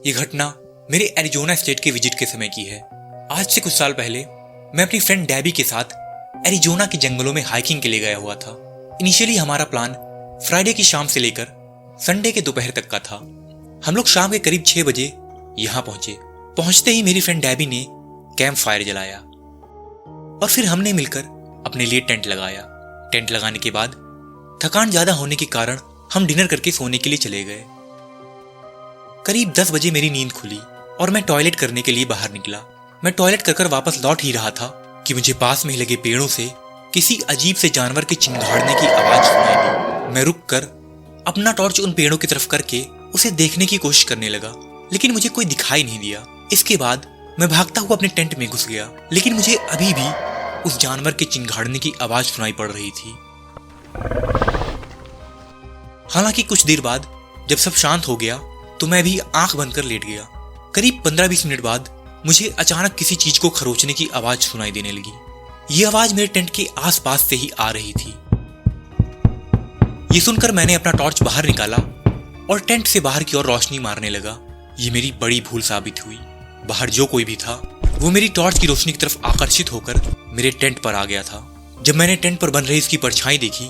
ये घटना मेरे एरिजोना स्टेट के विजिट के समय की है। आज से कुछ साल पहले मैं अपनी फ्रेंड डैबी के साथ एरिजोना के जंगलों में हाइकिंग के लिए गया हुआ था। इनिशियली हमारा प्लान फ्राइडे की शाम से लेकर संडे के दोपहर तक का था। हम लोग शाम के करीब 6 बजे यहाँ पहुंचे। पहुंचते ही मेरी फ्रेंड डैबी ने कैंप फायर जलाया और फिर हमने मिलकर अपने लिए टेंट लगाया। टेंट लगाने के बाद थकान ज्यादा होने के कारण हम डिनर करके सोने के लिए चले गए। करीब 10 बजे मेरी नींद खुली और मैं टॉयलेट करने के लिए बाहर निकला। मैं टॉयलेट कर वापस लौट ही रहा था कि मुझे पास में लगे पेड़ों से किसी अजीब से जानवर के चिंगाड़ने की आवाज सुनाई दी। मैं रुककर अपना टॉर्च उन पेड़ों की तरफ करके उसे देखने की कोशिश करने लगा, लेकिन मुझे कोई दिखाई नहीं दिया। इसके बाद मैं भागता हुआ अपने टेंट में घुस गया, लेकिन मुझे अभी भी उस जानवर के चिंगाड़ने की आवाज सुनाई पड़ रही थी। हालांकि कुछ देर बाद जब सब शांत हो गया तो मैं भी आंख बंद कर लेट गया। करीब 15-20 मिनट बाद मुझे अचानक किसी चीज को खरोचने की आवाज सुनाई देने लगी। ये आवाज मेरे टेंट के आसपास से ही आ रही थी। ये सुनकर मैंने अपना टॉर्च बाहर निकाला और टेंट से बाहर की ओर रोशनी मारने लगा। ये मेरी बड़ी भूल साबित हुई। बाहर जो कोई भी था वो मेरी टॉर्च की रोशनी की तरफ आकर्षित होकर मेरे टेंट पर आ गया था। जब मैंने टेंट पर बन रही इसकी परछाई देखी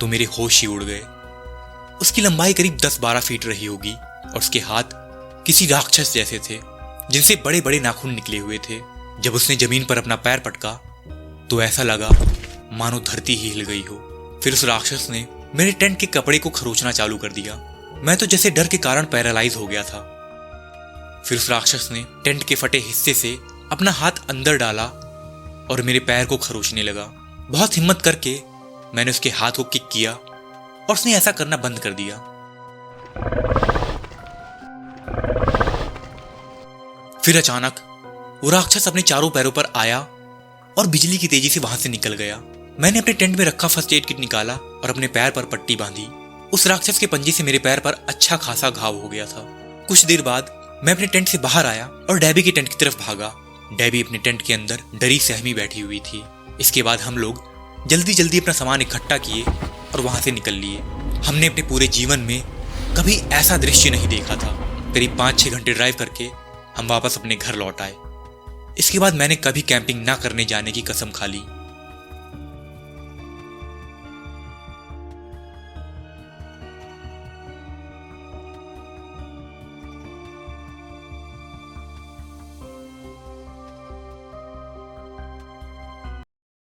तो मेरे होश ही उड़ गए। उसकी लंबाई करीब 10-12 फीट रही होगी और उसके हाथ किसी राक्षस जैसे थे जिनसे बड़े बड़े नाखून निकले हुए थे। जब उसने जमीन पर अपना पैर पटका तो ऐसा लगा मानो धरती ही हिल गई हो। फिर उस राक्षस ने मेरे टेंट के कपड़े को खरोचना चालू कर दिया। मैं तो जैसे डर के कारण पैरालाइज हो गया था। फिर उस राक्षस ने टेंट के फटे हिस्से से अपना हाथ अंदर डाला और मेरे पैर को खरोचने लगा। बहुत हिम्मत करके मैंने उसके हाथ को किक किया और उसने ऐसा करना बंद कर दिया। फिर अचानक वो राक्षस अपने चारों पैरों पर आया और बिजली की तेजी से वहां से निकल गया। मैंने अपने टेंट में रखा फर्स्ट एड किट निकाला और अपने पैर पर पट्टी बांधी। उस राक्षस के पंजे से मेरे पैर पर अच्छा खासा घाव हो गया था। कुछ देर बाद मैं अपने टेंट से बाहर आया और डैबी के टेंट की तरफ भागा। डैबी अपने टेंट के अंदर डरी सहमी बैठी हुई थी। इसके बाद हम लोग जल्दी जल्दी अपना सामान इकट्ठा किए और वहां से निकल लिए। हमने अपने पूरे जीवन में कभी ऐसा दृश्य नहीं देखा था। करीब 5-6 घंटे ड्राइव करके हम वापस अपने घर लौट आए। इसके बाद मैंने कभी कैंपिंग ना करने जाने की कसम खा ली।